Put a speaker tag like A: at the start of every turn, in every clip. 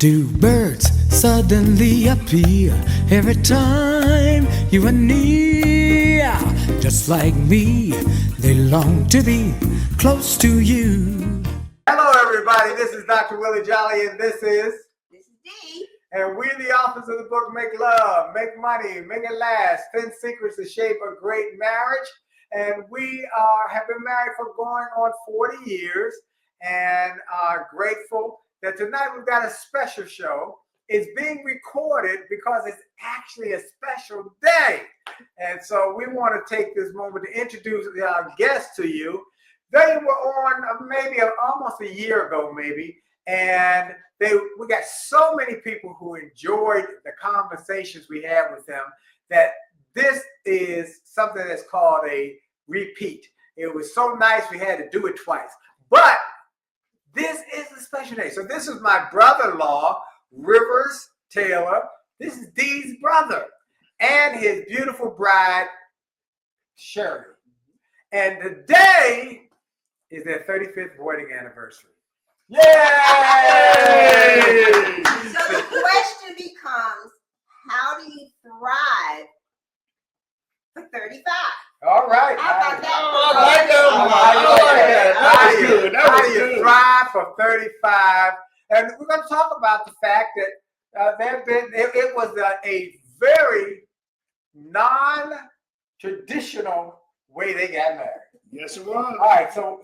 A: Do birds suddenly appear every time you are near? Just like me, they long to be close to you.
B: Hello everybody, this is Dr. Willie Jolley and this is
C: Dee.
B: And we're the authors of the book Make Love, Make Money, Make It Last, 10 Secrets to Shape a Great Marriage. And we have been married for going on 40 years and are grateful that tonight we've got a special show. It's being recorded because it's actually a special day. And so we want to take this moment to introduce our guests to you. They were on maybe almost a year ago, maybe, and we got so many people who enjoyed the conversations we had with them that this is something that's called a repeat. It was so nice we had to do it twice. But this is a special day. So this is my brother-in-law, Rivers Taylor. This is Dee's brother and his beautiful bride, Shirley. And today is their 35th wedding anniversary. Yay!
C: So the question becomes, how do you thrive for 35?
B: All right.
C: How about that?
B: How do you thrive for 35? And we're going to talk about the fact that it was a very non-traditional way they got married.
D: Yes, it was.
B: All right, so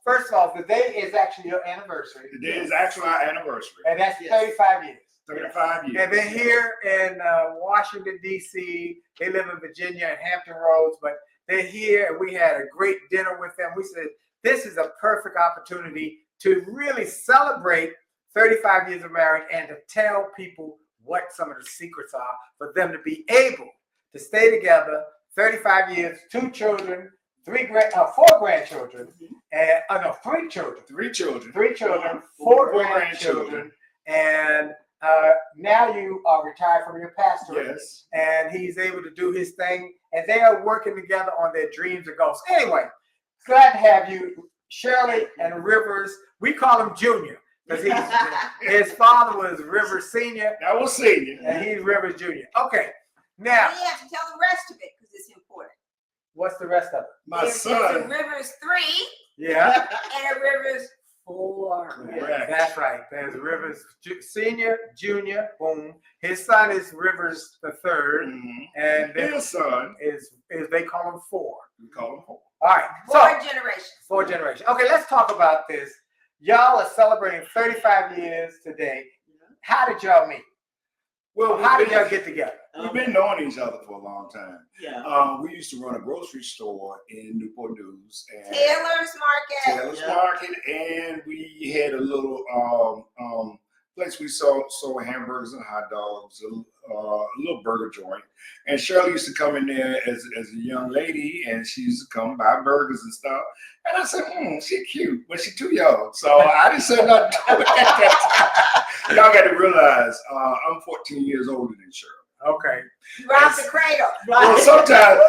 B: first of all, the day is actually your anniversary.
D: The day is actually our anniversary.
B: And that's 35 years.
D: 35 years.
B: And then here in Washington, D.C., they live in Virginia and Hampton Roads, but they're here and we had a great dinner with them. We said, this is a perfect opportunity to really celebrate 35 years of marriage and to tell people what some of the secrets are for them to be able to stay together 35 years, 2 children, 4 grandchildren, and 3 children.
D: 3 children.
B: 3 children, 4 grandchildren, and now you are retired from your pastorate.
D: Yes.
B: And he's able to do his thing, and they are working together on their dreams and goals. Anyway, glad to have you, Shirley and Rivers. We call him Junior because his father was Rivers Senior.
D: That was Senior.
B: And he's Rivers Junior. Okay, now.
C: You have to tell the rest of it because it's important.
B: What's the rest of it?
C: There's a Rivers 3.
B: Yeah.
C: And a Rivers 4.
D: Correct.
B: That's right. There's Rivers Senior, Junior, boom. His son is Rivers the 3rd, and
D: his son
B: is they call him 4.
D: We call him 4.
B: All right.
C: 4 generations.
B: 4 generations. Okay, let's talk about this. Y'all are celebrating 35 years today. How did y'all meet?
D: Well,
B: how did y'all get together?
D: We've been knowing each other for a long time.
C: Yeah.
D: We used to run a grocery store in Newport News. And
C: Taylor's
D: Market, and we had a little place we sold hamburgers and hot dogs, a little burger joint. And Shirley used to come in there as a young lady, and she used to come buy burgers and stuff. And I said, she's cute, but she's too young. So I didn't say nothing to her at that time. Y'all got to realize, I'm 14 years older than Shirley.
B: Okay.
C: You robbed the cradle.
D: Well, sometimes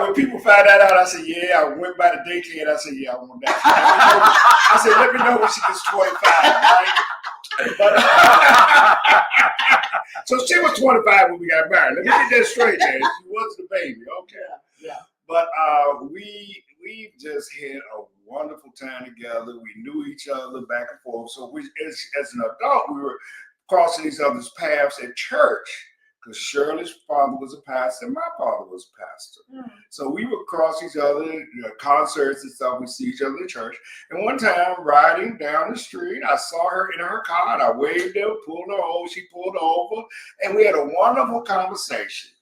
D: when people find that out, I say, yeah, I went by the daycare and I said, yeah, I want that. I said, let me know when she gets 25, right? But, so she was 25 when we got married. Let me get that straight, man. She was the baby. Okay.
B: Yeah.
D: But we just had a wonderful time together. We knew each other back and forth. So we, as an adult, we were crossing each other's paths at church. Because Shirley's father was a pastor and my father was a pastor. So we would cross each other, concerts and stuff. We see each other in church. And one time, riding down the street, I saw her in her car and I waved her, pulled her over. She pulled over. And we had a wonderful conversation.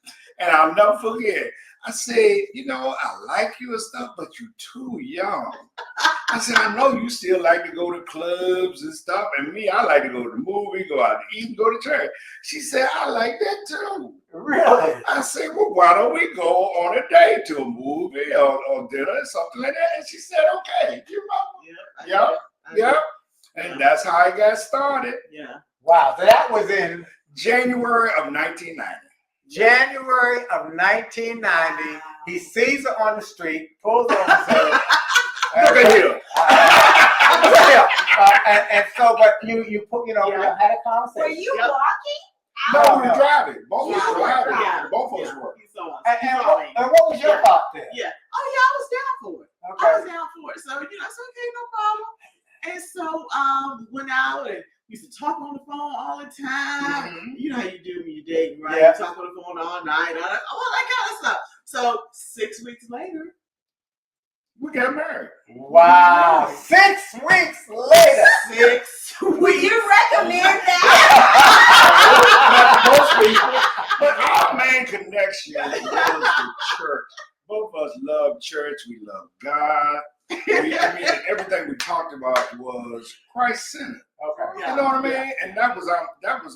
D: And I'll never forget. I said, I like you and stuff, but you're too young. I said, I know you still like to go to clubs and stuff. And me, I like to go to the movie, go out to eat, and go to church. She said, I like that too.
B: Really?
D: I said, well, why don't we go on a date to a movie or dinner or something like that? And she said, okay. Yeah. And that's how I got started.
B: Yeah. Wow. So that was in
D: January of 1990.
B: January of 1990, he sees her on the street, pulls over, and says, and so, but you put, you know, we had a conversation.
C: Were you walking?
D: No,
C: out?
D: we were driving. Both of us were driving.
C: Yeah.
D: Both of us were.
B: And what was your thought there?
E: Yeah. Oh yeah, I was down for it.
B: Okay.
E: I was down for it. So I said, okay, no problem. And so went out and used to talk on the phone all the time.
D: Mhm.
E: You know how you do when you're dating, right?
B: Yeah.
E: You talk on the phone all night, all that kind of stuff. So 6 weeks later,
D: We got married.
B: Wow. 6 weeks later.
E: 6
C: Would
E: weeks.
C: you recommend that?
D: Most people. But our main connection was the church. Both of us love church. We love God. Everything we talked about was Christ-centered.
B: Okay.
E: Yeah.
D: You know what I mean? And that was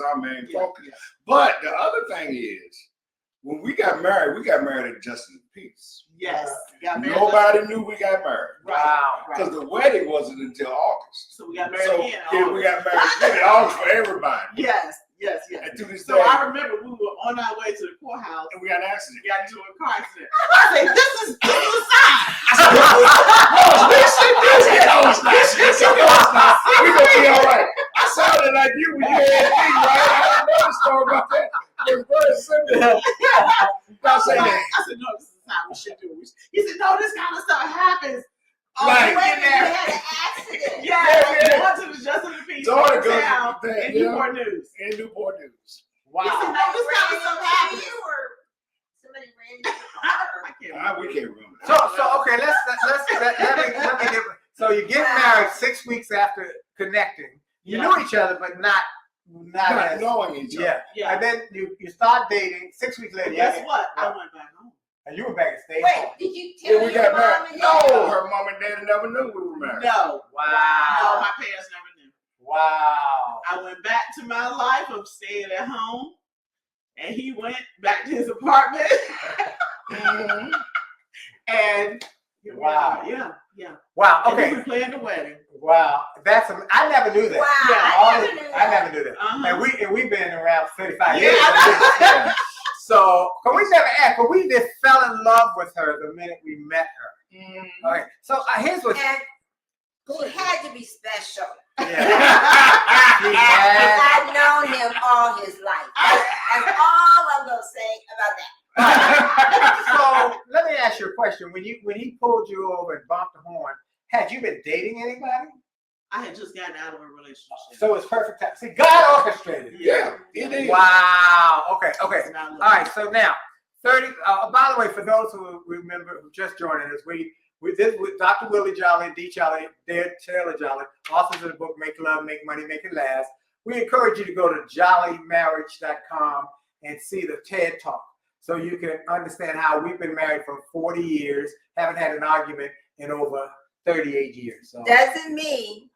D: our main focus. But the other thing is, when we got married at Justice and Peace.
E: Yes. Got married.
D: Nobody knew we got married.
B: Wow.
E: Right.
D: Because the wedding wasn't until August.
E: So we got married
D: So
E: again.
D: yeah, we got married in August for everybody.
E: Yes.
D: And to this
E: So
D: day,
E: I remember we were on our way to the courthouse
D: and we got an accident.
E: and got into a car accident. I said, this is a sign.
D: We gonna be all right. I sounded like you when you had me, right? I don't know the story about that. It's very simple. I say that.
E: I said, no, this is how we should do it. He said, no, this kind of stuff happens.
D: Like,
C: Wait,
E: get
C: you
E: married.
C: had an accident.
E: Yeah, went to the Justice and Peace
D: Daughter goes
E: down
D: to that,
E: in
D: yeah.
E: Newport News.
D: And Newport News.
B: Wow.
E: He said, no, this kind of stuff happens.
C: You or somebody ran into the car.
E: I can't
D: We can't remember.
B: So okay, let me give. So you get married 6 weeks after connecting. You
E: Yeah.
B: knew each other, but not
D: Not
B: as
D: knowing each other.
B: yeah.
E: Yeah.
B: And then you start dating 6 weeks later.
E: But guess
B: yeah.
E: what? I went back home.
B: And you were back at stage
C: Wait,
B: home.
C: did you
D: Yeah,
C: tell
D: we
C: your
D: got
C: mom
D: married.
C: and
D: No,
C: dad?
D: her mom and dad never knew we were married.
E: No. No,
B: Wow.
E: my parents never knew.
B: Wow.
E: I went back to my life of staying at home, and he went back to his apartment.
D: Mhm.
E: And
B: Wow.
E: yeah.
B: Wow.
E: And we
B: Okay.
E: were planning the wedding.
B: Wow. I never knew that.
C: Wow,
E: Yeah.
C: I never knew that.
B: I never knew that.
E: Uh-huh.
B: And we've been around 35
E: Yeah.
B: years. Yeah. So, but we never asked, but we just fell in love with her the minute we met her.
D: Mhm.
B: All right. So here's what.
C: And she had to be special.
B: Yeah. She had-
C: I've known him all his life. That's all I'm gonna say about that.
B: So let me ask you a question. When he pulled you over and bumped the horn, had you been dating anybody?
E: I had just gotten out of a relationship.
B: So it's perfect time. See, God orchestrated it.
D: Yeah, it is.
B: Wow. Okay.
E: It's not
B: All right. So now, 30. By the way, for those who remember, who just joining us, we did with Dr. Willie Jolley and Dee Jolley, Taylor Jolley, authors of the book Make Love, Make Money, Make It Last. We encourage you to go to jolleymarriage.com and see the TED Talk, so you can understand how we've been married for 40 years, haven't had an argument in over 38 years. So
C: Doesn't mean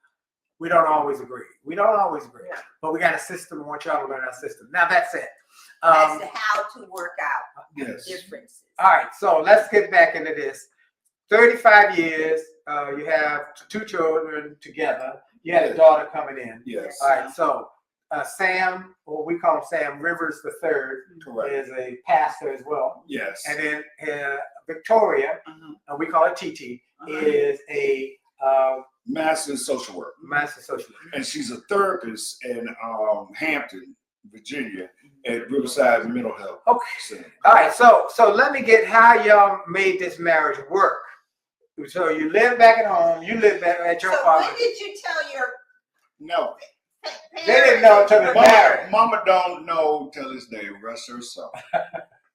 B: we don't always agree.
E: Yeah.
B: But we got a system. I want y'all to learn our system. Now that's it.
C: as to how to work out
D: Yes.
C: differences.
B: All right, so let's get back into this. 35 years, you have 2 children together. You had a daughter coming in.
D: Yes.
B: All right, so Sam, or we call him Sam Rivers III,
D: Correct.
B: is a pastor as well.
D: Yes.
B: And then Victoria,
E: Uh-huh.
B: and we call her TT,
E: Uh-huh.
B: is a
D: Master in social work.
B: master social worker.
D: And she's a therapist in Hampton, Virginia, at Riverside Mental Health
B: Okay.
D: Center.
B: All right, so let me get how y'all made this marriage work. So you live back at home, you live back at your
C: So
B: apartment.
C: when did you tell your
D: No,
C: parents?
B: They didn't know until they married.
D: Mama don't know till this day. Rest her soul.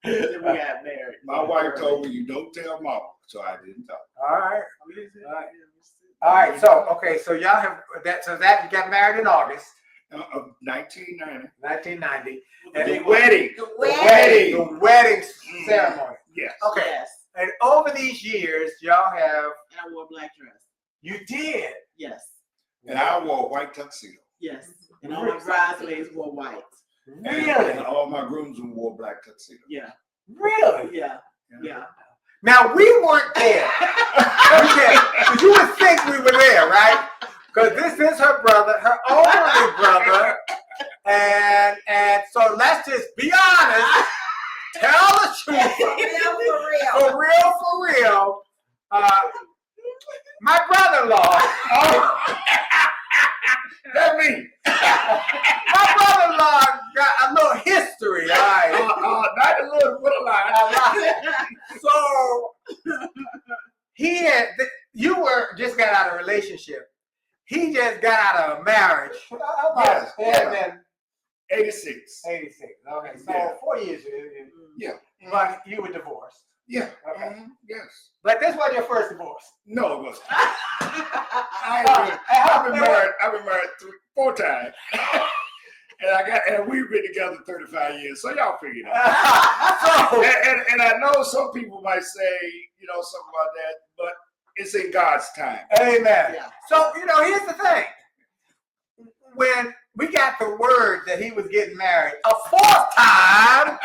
E: Then we got married.
D: My wife told me you don't tell Mama, so I didn't tell.
B: All right. All right, so okay, so y'all have that. So that you got married in August
D: 1990.
B: 1990,
D: The
B: and
D: wedding.
C: The
D: wedding.
B: the wedding ceremony.
D: Yes.
B: Okay,
E: Yes.
B: and over these years, y'all have
E: And I wore a black dress.
B: you did.
E: Yes.
D: And I wore a white tuxedo.
E: Yes. And all my bridesmaids wore white.
B: Really,
D: And all my groomsmen wore black tuxedo.
E: Yeah.
B: really.
E: Yeah. Yeah.
B: Now we weren't there. Because you would think we were there, right? Because this is her brother, her only brother, and so let's just be honest. Tell the truth.
C: For real.
B: For real. My brother-in-law. you were just got out of a relationship. He just got out of a marriage.
D: Yes,
B: It had been
D: 86.
B: 86. Okay, so
D: Yeah.
B: 4 years.
D: Yeah.
B: But you were divorced.
D: Yeah.
B: Okay.
D: Yes.
B: But this wasn't your first divorce.
D: No, it wasn't. I've been married 4 times. And we've been together 35 years, so y'all figure it out.
B: So,
D: and I know some people might say, something about that, but it's in God's time.
B: amen.
E: Yeah.
B: So, here's the thing. When we got the word that he was getting married a 4th time,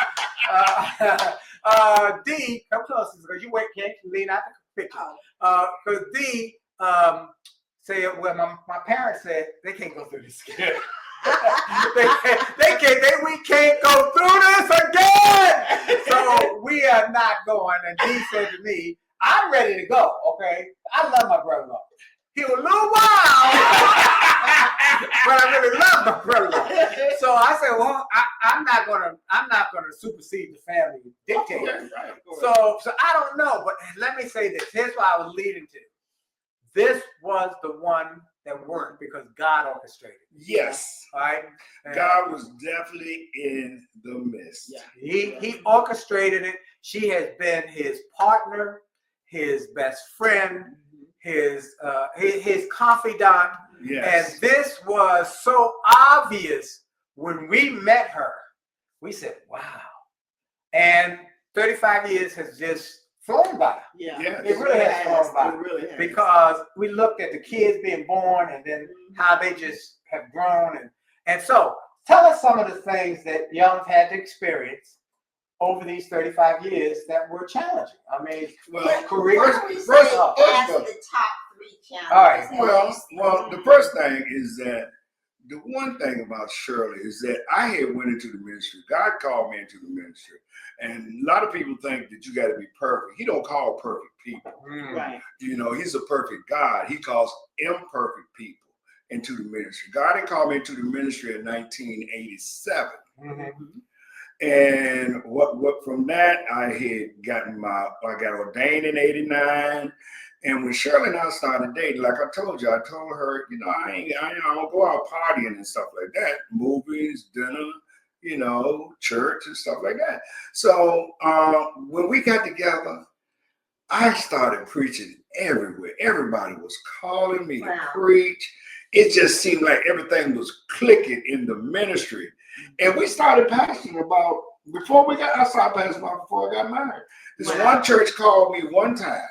B: Dee, come closer because you can't lean out the picture. Because Dee said, well, my parents said they can't go through this again. We can't go through this again. So we are not going. And Dee said to me, I'm ready to go. Okay, I love my brother-in-law. He was a little wild, but I really love my brother-in-law. So I said, well, I'm not gonna supersede the family dictator.
D: Right.
B: So I don't know, but let me say this. Here's what I was leading to. This was the one that worked because God orchestrated.
D: Yes.
B: All right. And
D: God was definitely in the midst.
E: Yeah.
B: He orchestrated it. She has been his partner, his best friend, his confidant.
D: Yes.
B: And this was so obvious when we met her. We said, wow. And 35 years has just flown by.
E: Yeah.
D: Yes.
B: It really has flown by.
E: It really has.
B: Because we looked at the kids being born and then how they just have grown. And so tell us some of the things that y'all have had to experience over these 35 years that were challenging. I mean, career.
C: What do we say
D: first
C: as
D: of
C: the top 3 challenges?
B: All right.
D: Well, the first thing is that the one thing about Shirley is that I had went into the ministry. God called me into the ministry. And a lot of people think that you got to be perfect. He don't call perfect people.
E: Right.
D: He's a perfect God. He calls imperfect people into the ministry. God had called me into the ministry in 1987. And what from that I got ordained in 89. And when Shirley and I started dating, like I told her, I don't go out partying and stuff like that. Movies, dinner, church and stuff like that. So when we got together, I started preaching everywhere. Everybody was calling me to preach. It just seemed like everything was clicking in the ministry. And we started pastoring before I got married. This one church called me one time.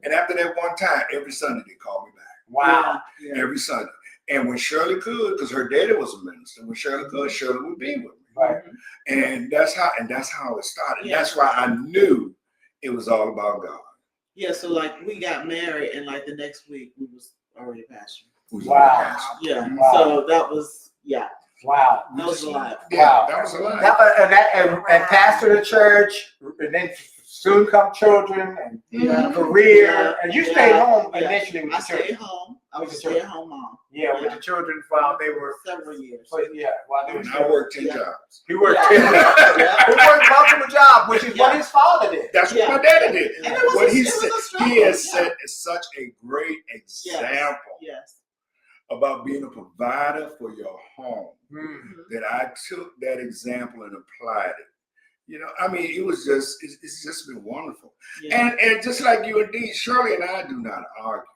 D: And after that one time, every Sunday they called me back.
B: Wow.
E: Yeah.
D: Every Sunday. And when Shirley could, because her daddy was a minister, when Shirley could, Shirley would be with me.
B: Right.
D: And that's how it started.
E: Yeah.
D: That's why I knew it was all about God.
E: Yeah, so like we got married and like the next week we was already pastoring.
B: Wow.
E: Yeah.
B: Wow.
E: So that was
B: Wow.
E: that was a lot.
B: Wow.
D: That was a lot.
B: And pastor the church, and then soon come children and career.
E: Yeah.
B: And you stayed home
E: Yeah.
B: initially with
E: I
B: the church.
E: stayed home. I was
B: With
E: a
B: the church.
E: stay-at-home mom.
B: Yeah, with the children while they were
E: Several years.
B: while they were
D: And I worked 10 jobs.
B: He worked
E: Yeah.
B: he worked multiple jobs, which is what his father did.
D: That's what
E: Yeah.
D: my daddy did.
E: And it was
D: What
E: a-
D: he
E: it was
D: said,
E: a struggle.
D: he has
E: Yeah.
D: set such a great example
E: Yes.
D: about being a provider for your home
B: Mm.
D: that I took that example and applied it. It's just been wonderful.
E: Yeah.
D: And just like you and Dee, Shirley and I do not argue.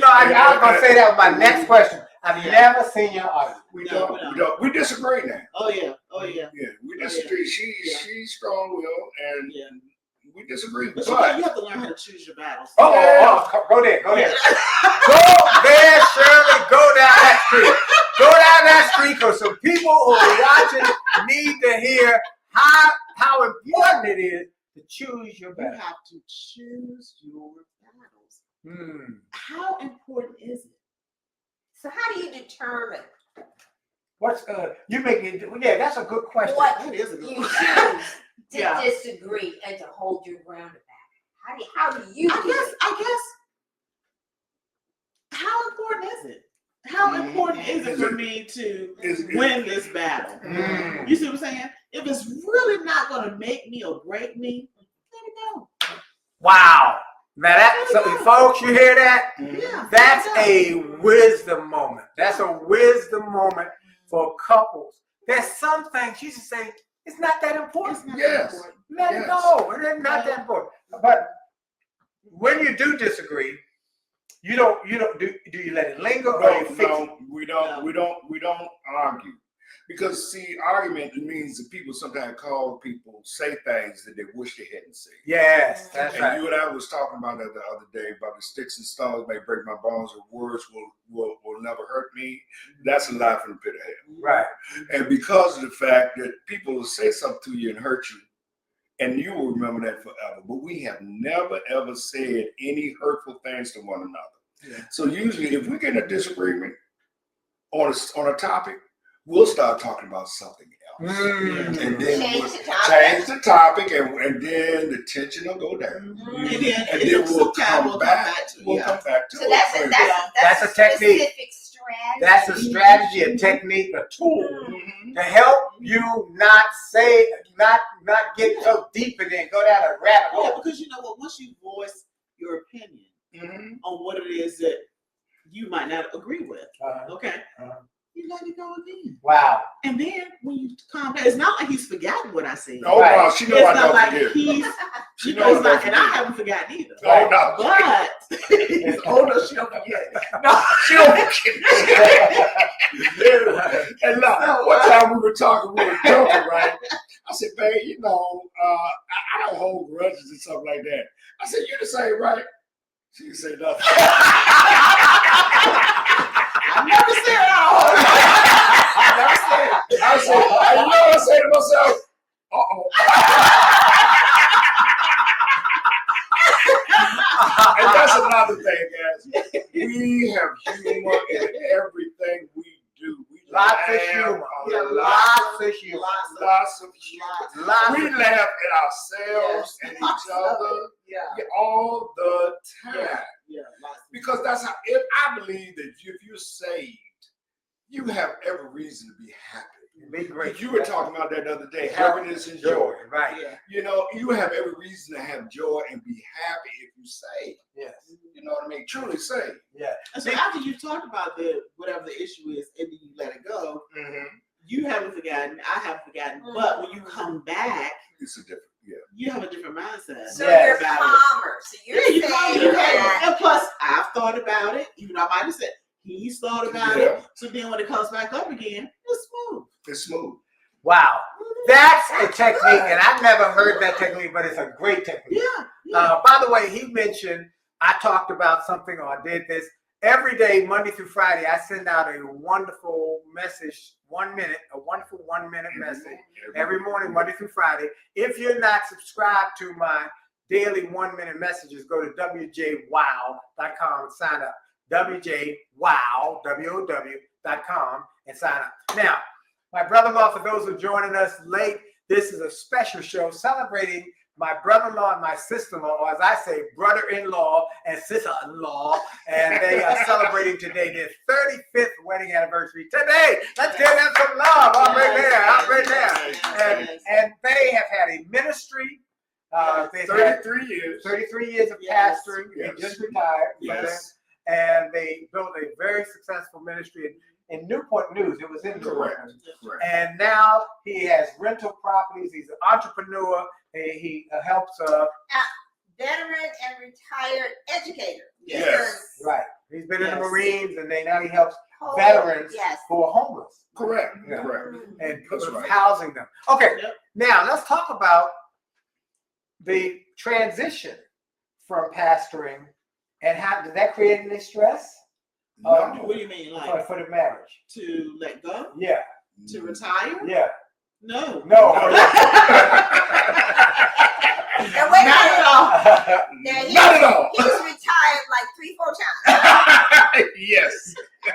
B: I was gonna say that was my next question. I've never seen you argue.
D: We
E: No,
D: don't. We disagree now.
E: Oh yeah.
D: Yeah, we disagree. She's strong-willed, and
E: Yeah.
D: we disagree.
E: But
D: But
E: you have to learn how to choose your battles.
B: Go there. Go there, Shirley. Go down that street. Go down that street, because some people who are watching need to hear how important it is to choose your
E: You
B: battle.
E: have to choose your battles.
B: Hmm.
E: How important is it?
C: So how do you determine
B: What's you making? Yeah, that's a good question.
C: what
E: That is a good
C: you
E: one.
C: choose to
B: Yeah.
C: disagree and to hold your ground about? How do you do it?
E: I guess. How important is it? How important is it for me to win this battle?
B: Mm.
E: You see what I'm saying? If it's really not going to make me or break me, let it go.
B: Wow. Now so folks, you hear that?
E: Yeah.
B: That's a wisdom moment. That's a wisdom moment for couples. There's some things you should say, it's not that important.
E: It's not
D: Yes.
E: that important.
B: Let it go. It's not that important. But when you do disagree, you don't do you let it linger or you fix it?
D: We don't argue. Because see, argument means that people sometimes call people, say things that they wish they hadn't said.
B: Yes, that's
D: And
B: right.
D: you and I was talking about that the other day about the sticks and stones may break my bones, and words will never hurt me. That's a lie from the pit of hell.
B: Right.
D: And because of the fact that people will say something to you and hurt you, and you will remember that forever. But we have never ever said any hurtful things to one another.
E: Yeah.
D: So usually, if we get in a disagreement on a topic, we'll start talking about something else. And then
C: Change
D: we'll
C: the topic.
D: change the topic, and then the tension will go down.
E: And
D: And then we'll come back
E: to
D: We'll come back to
C: So
D: it.
C: that's
B: a technique.
C: Specific strategy.
B: That's a strategy, a technique, a tool
D: Mhm.
B: to help you not get so deep and then go down a rabbit
E: Yeah,
B: hole.
E: because you know what? Once you voice your opinion
D: Mhm.
E: on what it is that you might not agree with, okay,
B: Uh-huh.
E: you let it go again.
B: Wow.
E: And then when you calm down, it's not like he's forgotten what I said.
D: Oh,
B: Right.
D: no, she know
E: It's
D: I
E: not
D: don't
E: like
D: forget.
E: he's,
D: She
E: you
D: know
E: know,
D: I
E: it's
D: don't
E: not, and I
D: forget.
E: haven't forgotten either.
D: Oh, no.
E: But oh no, she don't forget.
D: No, she don't forget. And look, one time we were talking, we were joking, right? I said, babe, you know, I don't hold grudges and stuff like that. I said, you the same, right? She didn't say nothing.
E: I never said it all.
D: I never said it. I said, you know what I say to myself? Uh-oh. And that's another thing, guys. We have humor in everything we do. We
B: Lots of
D: laugh
B: humor.
D: a
B: Yeah,
D: lot.
B: lots of humor.
D: Lots of humor.
B: Lots
D: We
B: of
D: laugh at ourselves and each other
E: Yeah.
D: all the time.
E: Yeah.
D: Because that's how, I believe that if you're saved, you have every reason to be happy.
B: Be great.
D: You were talking about that the other day, happiness and joy.
B: Right.
E: Yeah.
D: You know, you have every reason to have joy and be happy if you saved.
B: Yes.
D: You know what I mean? Truly saved.
B: Yeah.
E: And so after you've talked about whatever the issue is, and then you let it go, you haven't forgotten, I haven't forgotten. But when you come back,
D: It's a different,
E: you have a different mindset.
C: So
B: Yes.
C: you're
E: about it.
C: calmer. So you're
E: Yeah, you
C: saying
E: calm your head.
C: that.
E: And plus, I've thought about it. Even though I might have said he's thought about
D: Yeah.
E: it. So then when it comes back up again, it's smooth.
D: It's smooth.
B: Wow. That's a technique, and I've never heard that technique, but it's a great technique.
E: Yeah.
B: By the way, he mentioned I talked about something or I did this. Every day, Monday through Friday, I send out a wonderful message, a wonderful 1 minute message every morning, Monday through Friday. If you're not subscribed to my daily 1 minute messages, go to wjwow.com and sign up. wjwow.com and sign up. Now, my brother-in-law, for those who are joining us late, this is a special show celebrating my brother-in-law and my sister-in-law, or as I say, brother-in-law and sister-in-law, and they are celebrating today their 35th wedding anniversary. Today, let's give them some love. Up right there. And they have had a ministry. They've had
D: 33 years.
B: 33 years of
E: Yes.
B: pastoring.
D: Yes.
B: They just retired.
D: Yes.
B: And they built a very successful ministry in Newport News. It was in Newport
D: Correct.
B: News.
D: Correct.
B: And now he has rental properties. He's an entrepreneur. He helps.
C: Veteran and retired educator.
D: Yes.
B: Right. He's been in the
E: Yes.
B: Marines, and now he helps
C: Oh,
B: veterans
C: Yes.
B: who are homeless
D: Correct.
B: Yeah.
D: Correct.
B: and
D: That's right.
B: housing them. Okay.
E: Yep.
B: Now let's talk about the transition from pastoring and how did that create any stress
D: No.
E: What do you mean, like
B: for the marriage?
E: to let go,
B: Yeah.
E: to retire?
B: Yeah.
E: No.
B: No.
C: Now, wait a
E: Not
C: minute.
E: at all.
C: Now,
D: Not at all.
C: he's retired like 3-4 times.
D: Yes.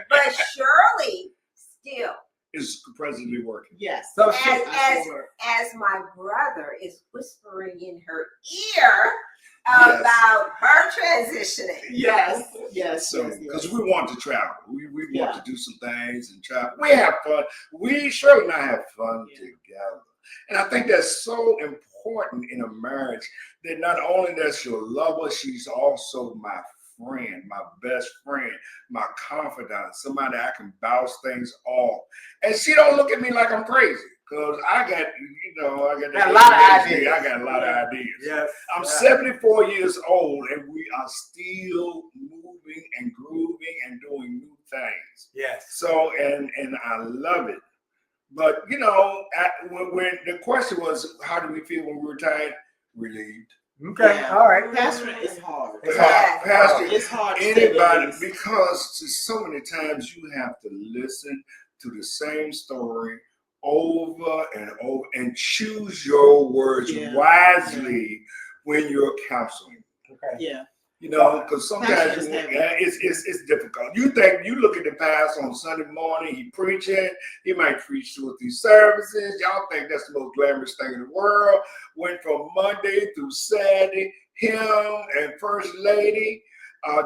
C: But Shirley still,
D: Is presently working.
E: Yes.
B: So
C: as,
B: she,
C: as,
E: work.
C: as my brother is whispering in her ear
D: Yes.
C: about her transitioning.
E: Yes. Yes.
D: So,
E: yes,
D: because
E: yes.
D: we want to travel, we
E: Yeah.
D: want to do some things and travel. We have fun. We Shirley and I have fun
E: Yeah.
D: together, and I think that's so important important in a marriage that not only that's your lover, she's also my friend, my best friend, my confidant, somebody I can bounce things off. And she don't look at me like I'm crazy. Because I got
B: Got a lot of ideas.
D: I got a lot of ideas.
B: Yes.
D: I'm 74 years old and we are still moving and grooving and doing new things.
B: Yes.
D: So, and I love it. But, you know, when the question was, how do we feel when we retired? Relieved.
B: Okay.
E: Yeah.
B: All right.
E: Pastoring is hard.
B: It's
C: hard.
D: Pastor,
E: It's hard to say
D: anybody,
E: the least.
D: because so many times you have to listen to the same story over and over and choose your words wisely when you're counseling.
B: Okay.
E: Yeah.
D: You know, because sometimes
E: Pastor is heavy.
D: it's difficult. You think you look at the pastor on Sunday morning, he preaching, he might preach 2 or 3 services. Y'all think that's the most glamorous thing in the world. Went from Monday through Saturday, him and First Lady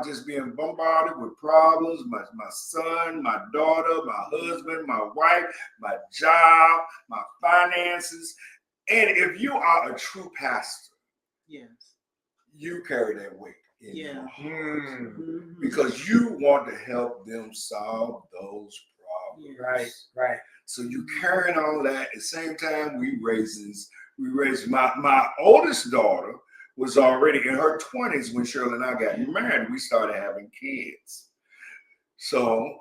D: just being bombarded with problems. My son, my daughter, my husband, my wife, my job, my finances. And if you are a true pastor,
E: Yes.
D: you carry that weight in
E: Yeah.
D: your heart.
E: Mhm.
D: Because you want to help them solve those problems.
B: Right. Right.
D: So you carrying all that. At the same time, we raised my oldest daughter was already in her 20s when Shirley and I got married. We started having kids. So,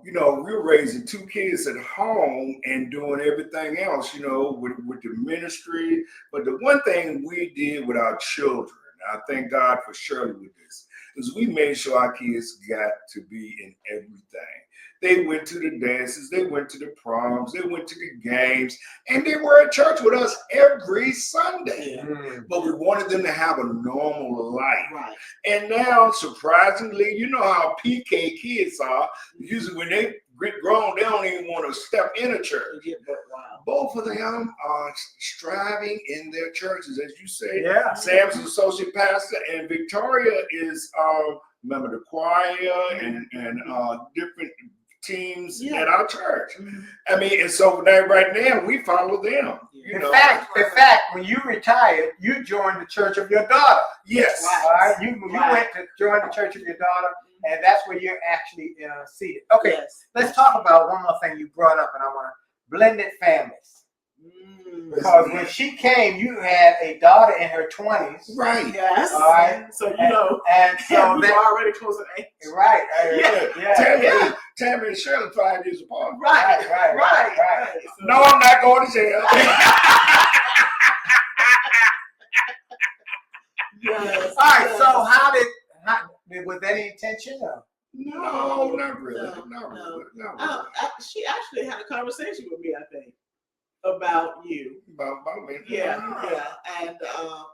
D: you know, we were raising 2 kids at home and doing everything else, you know, with the ministry. But the one thing we did with our children, I thank God for Shirley with this, is we made sure our kids got to be in everything. They went to the dances, they went to the proms, they went to the games, and they were at church with us every Sunday.
E: Yeah.
D: But we wanted them to have a normal life.
E: Right.
D: And now, surprisingly, you know how PK kids are. Usually when they get grown, they don't even want to step in a church.
E: You get butt wild.
D: Both of them are striving in their churches, as you say.
B: Yeah.
D: Sam's an associate pastor, and Victoria is member of the choir and different teams at our church.
E: Mhm.
D: I mean, and so now, right now we follow them.
E: Yeah.
D: You
B: In
D: know.
B: fact, when you retired, you joined the church of your daughter.
D: Yes.
E: Right.
B: All right. You
E: Right.
B: went to join the church of your daughter, and that's where you're actually seated. Okay.
E: Yes.
B: Let's talk about one more thing you brought up, and I want to blended families.
E: Mm.
B: Because when she came, you had a daughter in her 20s.
D: Right.
E: Yes.
B: All right.
E: So you know,
B: And so
E: we were already close to age.
B: right.
E: Yeah.
D: Tammy and Shirley 5 years apart.
E: Right.
B: Right.
E: So,
D: No, I'm not going to jail.
E: Yes.
B: All right.
E: yes.
B: So with any intention? Or?
D: No, not really.
E: No,
D: Not
E: no.
D: really. Not really.
E: She actually had a conversation with me, I think, about you.
D: About me.
E: Yeah. And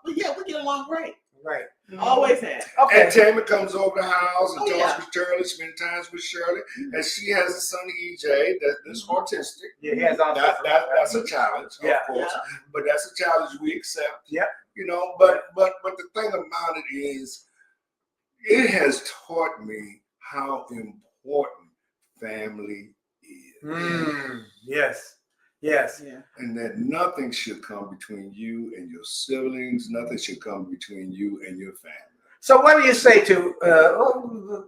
E: but yeah, we get along great.
B: Right.
E: Always have.
B: Okay.
D: And Tammy comes over the house and
E: Oh,
D: talks
E: yeah.
D: with Shirley, spend times with Shirley, and she has a son EJ that's autistic.
B: Yeah, he has all
D: That's a challenge,
B: Yeah.
D: of course,
E: Yeah.
D: but that's a challenge we accept.
B: Yep.
D: You know, but the thing about it is, it has taught me how important family is.
B: Yes.
E: Yeah.
D: And that nothing should come between you and your siblings. Nothing should come between you and your family.
B: So what do you say to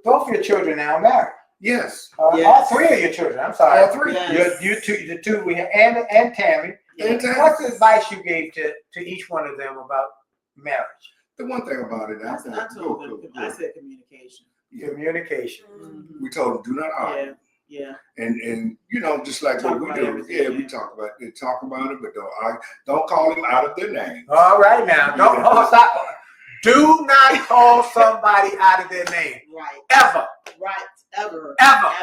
B: both your children now married?
D: Yes.
B: All
E: Yes.
B: 3 of your children. I'm sorry.
D: All 3.
E: Yes.
B: You two, the 2 we have, and Tammy.
D: And Tammy.
B: What's the advice you gave to each one of them about marriage?
D: The one thing about it,
E: I told them. I said communication.
D: Yeah.
B: Communication.
E: Mhm.
D: We told them do not argue.
E: Yeah.
D: And you know, just like
E: Talk
D: what we
E: about
D: do.
E: everything,
D: Yeah, we
E: yeah.
D: talk about it, but don't argue. Don't call them out of their name.
B: All right now. Don't stop. Do not call somebody out of their name.
C: Right.
B: Ever.
E: Right. Ever.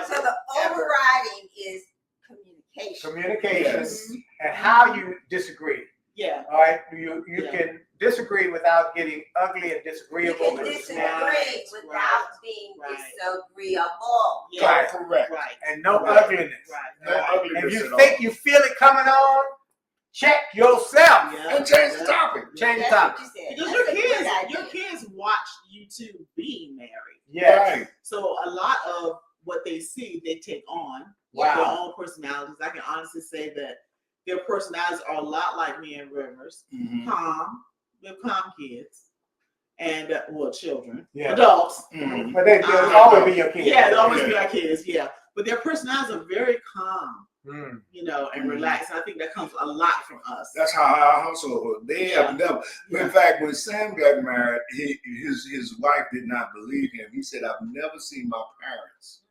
C: So the overriding is communication.
B: Communication
D: Yes.
B: and how you disagree.
E: Yeah.
B: All right. You
E: Yeah.
B: can disagree without getting ugly and
C: You
B: disagreeable.
C: can
B: and
C: disagree
E: Right,
C: without being
E: right.
C: disagreeable.
E: Yeah.
B: Right.
D: Correct.
E: Right.
B: and no
E: Right.
B: ugliness.
E: Right.
D: No ugliness
B: If you
D: at all.
B: think you feel it coming on, check yourself.
E: Yeah.
D: And change the topic.
B: Change the
C: That's
B: topic.
C: what you said.
E: Because
C: That's a good idea.
E: your kids watch you two being married.
B: Yes.
D: Right.
E: So a lot of what they see, they take on
B: Wow.
E: their own personalities. I can honestly say that their personalities are a lot like me and Rivers.
D: Mhm.
E: Calm, they're calm kids, and children,
B: Yeah.
E: adults.
D: Mhm.
B: But they'll always be your kids.
E: Yeah, they'll always
D: Yeah.
E: be our kids. Yeah, but their personalities are very calm,
B: Mm.
E: and relaxed. I think that comes a lot from us.
D: That's how our household was. They have never. In fact, when Sam got married, his wife did not believe him. He said, "I've never seen my parents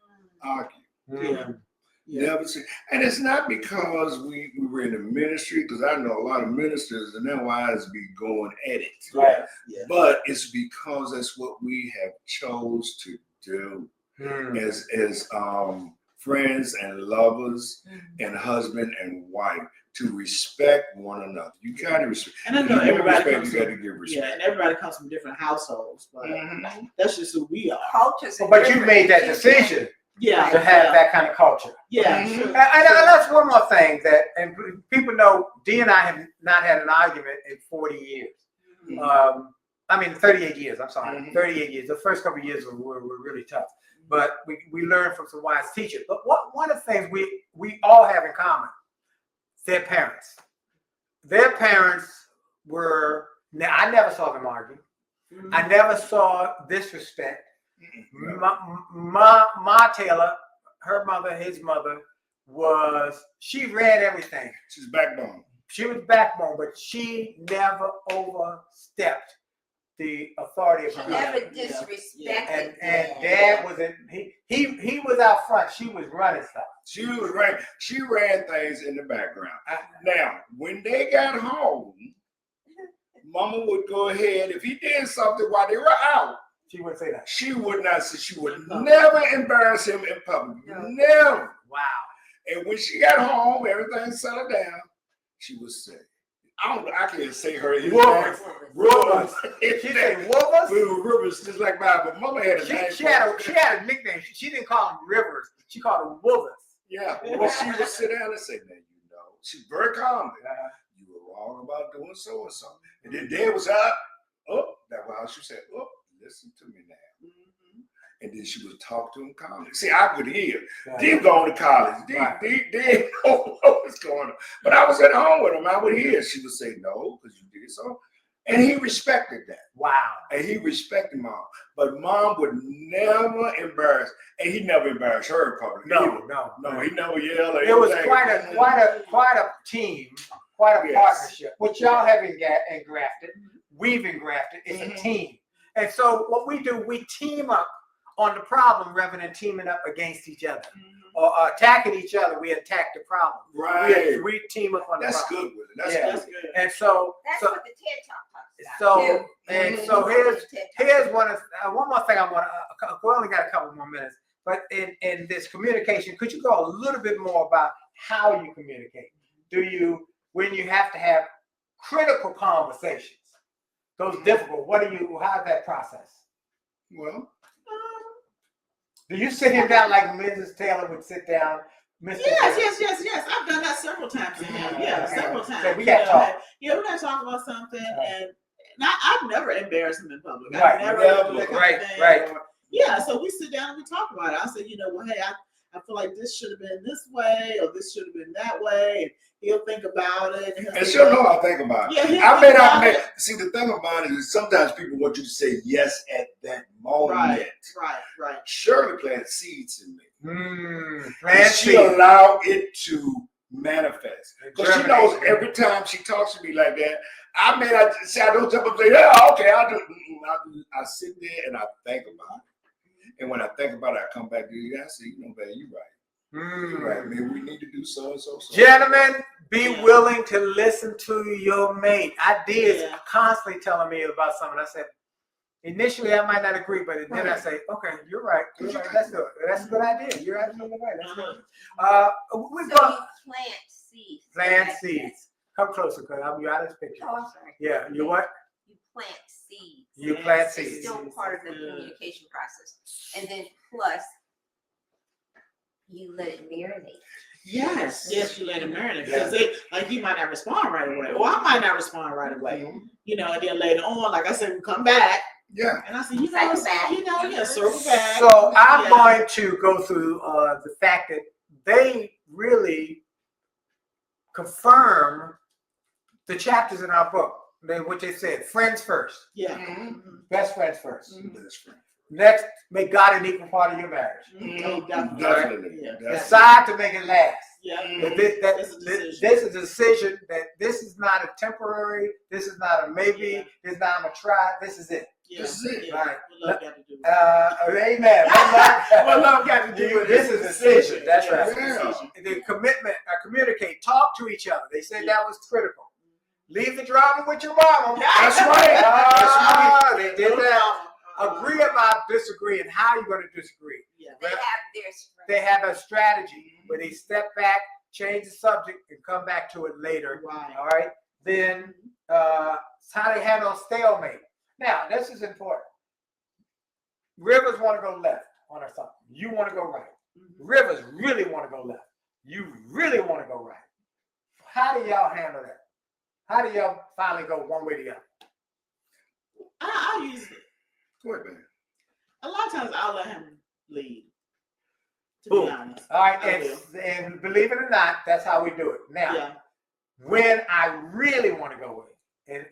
D: argue.
B: Mm.
D: Never seen." And it's not because we were in the ministry, because I know a lot of ministers and their wives be going at it.
B: Right.
E: Yeah.
D: But it's because that's what we have chose to do
B: Mm.
D: as friends and lovers and husband and wife, to respect one another. You gotta respect.
E: And I know everybody comes
D: you
E: from,
D: gotta give respect.
E: yeah, and everybody comes from different households, but that's just who we are.
C: Cultures are
B: But you
C: different.
B: made that decision
E: Yeah,
B: to have that kind of culture.
E: Yeah,
D: Mhm.
E: sure.
B: And that's one more thing and people know Dee and I have not had an argument in 40 years. 38 years, I'm sorry,
D: Mhm.
B: 38 years. The first couple of years were really tough, but we learned from some wise teachers. But one of the things we all have in common, their parents. Their parents were, I never saw them argue. I never saw disrespect. Ma Taylor, her mother, his mother, she ran everything.
D: She's backbone.
B: She was backbone, but she never overstepped the authority of
C: She
B: her
C: never
B: husband.
C: disrespected.
B: And Dad was he was out front. She was running stuff.
D: She ran things in the background. Now, when they got home, Mama would go ahead, if he did something while they were out,
B: She wouldn't say that.
D: she would not say, she would never embarrass him in public.
C: No.
D: Never.
B: Wow.
D: And when she got home, everything settled down, she would say, I can't say her his
B: Rivers.
D: name.
B: Rivers. She said Rivers.
D: We were Rivers, just like mine, but Mama had a name.
B: She had a nickname. She didn't call him Rivers. She called him Rivers.
D: Yeah, but she would sit down and say, "Now you know." She's very calm. You were wrong about doing so and so. And then Dad was up. Oh, that's how she said, "Oh, listen to me now." And then she would talk to him calmly. See, I could hear. Dee going to college. Dee don't know what's going on. But I was at home with him. I would hear. She would say, "No, because you did so." And he respected that.
B: Wow.
D: And he respected Mom. But Mom would never embarrass. And he never embarrassed her in public.
B: No,
D: he never yelled.
B: It was quite a team, quite a partnership, which y'all have engrafted. We've engrafted. It's a team. And so what we do, we team up on the problem rather than teaming up against each other or attacking each other. We attack the problem.
D: Right.
B: We team up on the
D: That's
B: problem.
D: good with it. That's good.
B: And so
C: That's
B: so
C: what the TED Talk talks about.
B: so here's one more thing I want to. We only got a couple more minutes, but in this communication, could you go a little bit more about how you communicate? When you have to have critical conversations, those difficult? How's that process?
D: Well,
B: do you sit him down like Mrs. Taylor would sit down? Mr.
E: Yes. I've done that several times to him. Yeah, several times.
B: So we got to talk.
E: Yeah, we got to talk about something, and I've never embarrassed him in public.
B: Right,
E: I've never do that kind of thing.
B: right.
E: Yeah, so we sit down and we talk about it. I said, hey, I feel like this should have been this way, or this should have been that way. And he'll think about it.
D: And she'll know I think about it.
E: Yeah,
D: see, the thing about it is sometimes people want you to say yes at that moment.
E: Right.
D: Shirley planted seeds in me.
B: And
D: she allowed it to manifest. Because she knows every time she talks to me like that, I don't jump up and say, yeah, okay, I'll do it. I sit there and I think about it. And when I think about it, I come back to you and I say, babe, you're right. You're right, man. We need to do so and so.
B: Gentlemen, be willing to listen to your mate. Ideas constantly telling me about something. I said, initially I might not agree, but then I say, okay, you're right. Let's do it. That's a good idea. You're absolutely right. That's good.
C: You plant seeds.
B: Plant seeds. Come closer, because you're out of this picture.
C: Oh, I'm sorry.
B: Yeah, you what?
C: You plant seeds.
B: You plant
C: It's
B: seeds.
C: still part of the communication process. And then plus, you let it marinate.
E: Yes, you let it marinate. Because you might not respond right away. Or I might not respond right away. And then later on, like I said, we come back.
D: Yeah.
E: And I said, circle back.
B: So I'm going to go through the fact that they really confirm the chapters in our book. What they said, friends first,
E: Yeah.
B: best friends first.
D: Best friend.
B: Next, make God an equal part of your marriage.
E: Oh,
D: Definitely.
E: Yeah.
D: Definitely.
B: Decide to make it last.
E: Yeah.
B: This is a decision that this is not a temporary, this is not a maybe,
E: Yeah.
B: this is not a try, this is it.
E: Yeah.
D: This is it.
E: Yeah.
B: Right.
E: What love got to do with it.
B: Amen.
E: What love got to do with
B: This is a decision. That's
E: Yeah,
B: right.
E: it's a decision.
B: The commitment, communicate, talk to each other. They said that was critical. Leave the drama with your mama.
D: That's right. That's
B: They did that. Agree about disagreeing. How you going to disagree?
E: Yeah.
C: They have their strength.
B: They have a strategy where they step back, change the subject, and come back to it later.
E: Right.
B: All right. Then it's how they handle stalemate. Now, this is important. Rivers want to go left on or something. You want to go right. Rivers really want to go left. You really want to go right. How do y'all handle that? How do y'all finally go one way or the other?
E: I use
D: Go ahead, man.
E: a lot of times I'll let him lead. To
B: Boom.
E: be honest.
B: All right,
E: I will.
B: and believe it or not, that's how we do it. Now,
E: Yeah.
B: when I really want to go in, and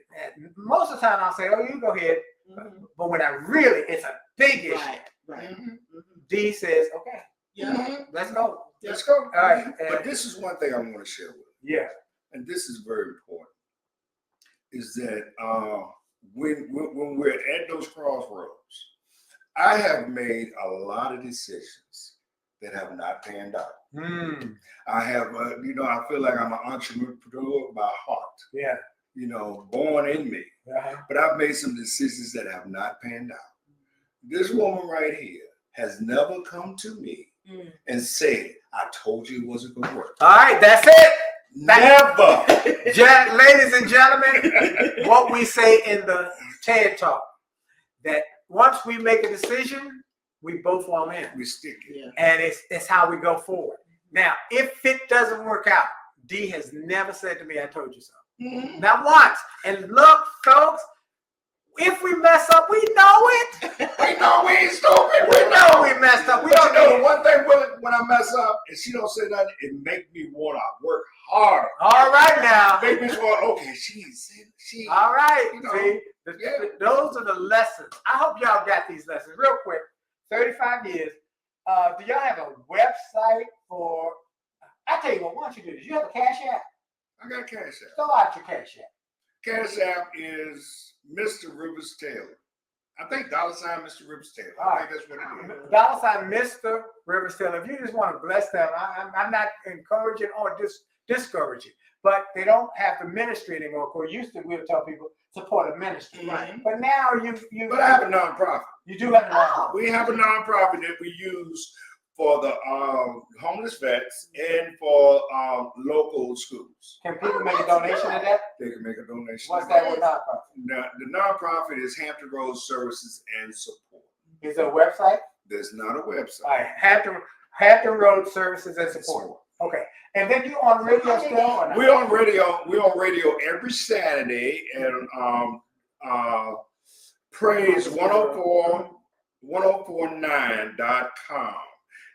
B: most of the time I'll say, "Oh, you go ahead,"
E: Mhm.
B: but when I really, it's a big issue.
E: Right. Right.
D: Mhm.
B: D says, "Okay,
E: Yeah.
B: let's go."
D: Let's go.
B: All right,
D: But this is one thing I want to share with you,
B: Yeah.
D: and this is very important, is that when we're at those crossroads, I have made a lot of decisions that have not panned out. I have, I feel like I'm an entrepreneur by heart,
B: Yeah.
D: Born in me.
B: Uh-huh.
D: But I've made some decisions that have not panned out. This woman right here has never come to me and said, "I told you it wasn't going to work."
B: All right, that's it.
D: Never.
B: Ladies and gentlemen, what we say in the TED Talk, that once we make a decision, we both fall in.
D: We stick it.
E: Yeah.
B: And it's how we go forward. Now, if it doesn't work out, D has never said to me, "I told you so." Not once. And look, folks, if we mess up, we know it.
D: We know we ain't stupid.
B: We know we messed up. We
D: But
B: don't know.
D: one thing when I mess up and she don't say nothing, it make me want to work harder.
B: All right now.
D: Make me want, okay, she ain't saying she.
B: All right.
D: You know,
B: See, those are the lessons. I hope y'all got these lessons real quick. 35 years. Do y'all have a website for? I tell you what. Why don't you do this? You have a Cash App.
D: I got Cash App.
B: Throw out your Cash App.
D: Cash App is Mr. Rivers Taylor. I think $sign Mr. Rivers Taylor.
B: All
D: I
B: right.
D: think that's what it is.
B: $sign Mr. Rivers Taylor. If you just want to bless them, I'm not encouraging or discouraging, but they don't have the ministry anymore. Of course, used to we would tell people support a ministry,
E: Right.
B: but now you
D: But I have a nonprofit.
B: you do have a
D: We have a nonprofit that we use for the homeless vets and for local schools.
B: Can people make a donation to that?
D: They can make a donation.
B: What's that with nonprofit?
D: The nonprofit is Hampton Road Services and Support.
B: Is there a website?
D: There's not a website.
B: All right, Hampton Road Services and Support. Okay, and then you on radio still or not?
D: We're on radio. We're on radio every Saturday and Praise 1049.com.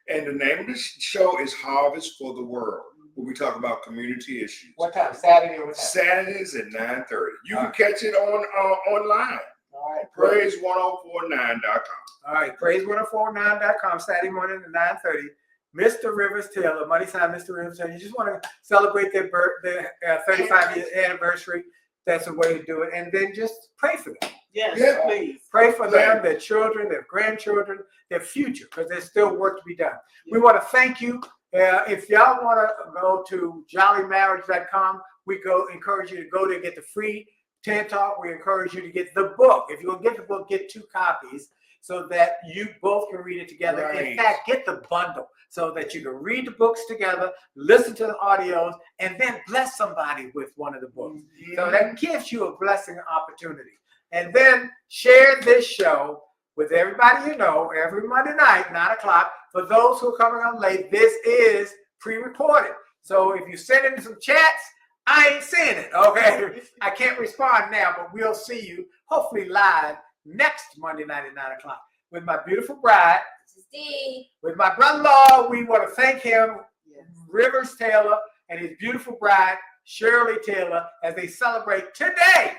D: And the name of the show is Harvest for the World, where we talk about community issues.
B: What time? Saturday or what time?
D: Saturdays at 9:30. You can catch it on online.
B: All right,
D: Praise1049.com.
B: All right, praise1049.com, Saturday morning at 9:30. Mr. Rivers Taylor, money sign Mr. Rivers Taylor. You just want to celebrate their 35-year anniversary. That's a way to do it. And then just pray for them.
E: Yes,
D: Yeah.
E: please.
B: Pray for them, their children, their grandchildren, their future, because there's still work to be done. We want to thank you. If y'all want to go to jollymarriage.com, we encourage you to go there, get the free TED Talk. We encourage you to get the book. If you're going to get the book, get 2 copies so that you both can read it together.
D: Right.
B: In fact, get the bundle so that you can read the books together, listen to the audios, and then bless somebody with one of the books. So that gives you a blessing opportunity. And then share this show with everybody you know every Monday night, 9 o'clock. For those who are coming on late, this is pre-recorded. So if you send in some chats, I ain't seeing it, okay? I can't respond now, but we'll see you hopefully live next Monday night at 9 o'clock with my beautiful bride,
C: This is Dee.
B: with my brother-in-law. We want to thank him,
E: Yes.
B: Rivers Taylor, and his beautiful bride, Shirley Taylor, as they celebrate today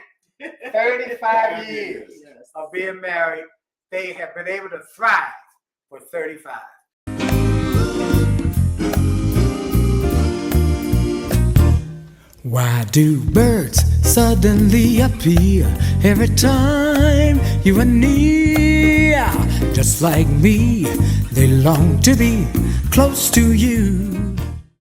B: 35 years
E: Yes.
B: of being married. They have been able to thrive for 35.
A: Why do birds suddenly appear every time you are near? Just like me, they long to be close to you.